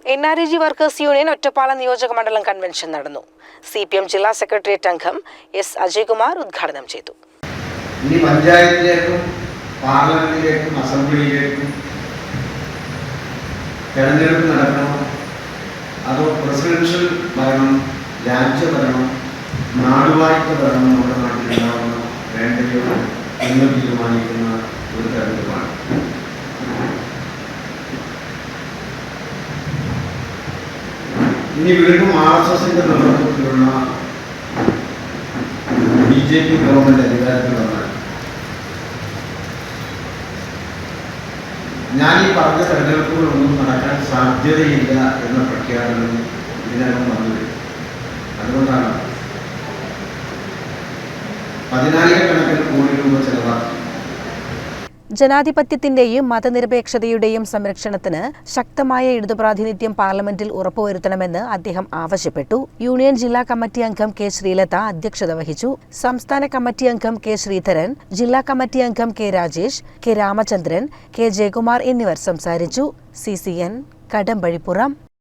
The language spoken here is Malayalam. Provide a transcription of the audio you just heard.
NREG വർക്കേഴ്സ് യൂണിയൻ ഒറ്റപ്പാലം നിയോജക മണ്ഡലം കൺവെൻഷൻ നടന്നു. CPM ജില്ലാ സെക്രട്ടേറിയറ്റ് അംഗം S. അജയ്കുമാർ ഉദ്ഘാടനം ചെയ്തു. ഇനി പഞ്ചായത്തിലേക്കും പാർലമെന്റിലേക്കും അസംബ്ലിയിലേക്കും തെരഞ്ഞെടുപ്പ് നടക്കണോ, അതോ പ്രസിഡൻഷ്യൽ ഭരണം, രാജ്യഭരണം, നാടുവാഴ്ച ഭരണം നമ്മുടെ നാട്ടിലുണ്ടാവുന്ന വേണ്ടയോ എന്ന് തീരുമാനിക്കുന്ന ഒരു തെരഞ്ഞെടുപ്പാണ്. ഇനി വീണ്ടും RSSന്റെ നേതൃത്വത്തിലുള്ള BJP ഗവൺമെന്റ് അധികാരത്തിൽ വന്നാൽ ഞാൻ ഈ പറഞ്ഞ തെരഞ്ഞെടുപ്പുകളൊന്നും നടക്കാൻ സാധ്യതയില്ല എന്ന പ്രഖ്യാപനം ഇതിനകം വന്നത്. അതുകൊണ്ടാണ് 10,000-കണക്കിന് കോടി രൂപ ചെലവാക്കി. ജനാധിപത്യത്തിന്റെയും മതനിരപേക്ഷതയുടെയും സംരക്ഷണത്തിന് ശക്തമായ ഇടതുപ്രാതിനിധ്യം പാർലമെന്റിൽ ഉറപ്പുവരുത്തണമെന്ന് അദ്ദേഹം ആവശ്യപ്പെട്ടു. യൂണിയൻ ജില്ലാ കമ്മിറ്റി അംഗം K. ശ്രീലത അധ്യക്ഷത വഹിച്ചു. സംസ്ഥാന കമ്മിറ്റി അംഗം K. ശ്രീധരൻ, ജില്ലാ കമ്മിറ്റി അംഗം K. Rajesh, K. Ramachandran, K. Jayakumar എന്നിവർ സംസാരിച്ചു. CCN കടമ്പഴിപ്പുറം.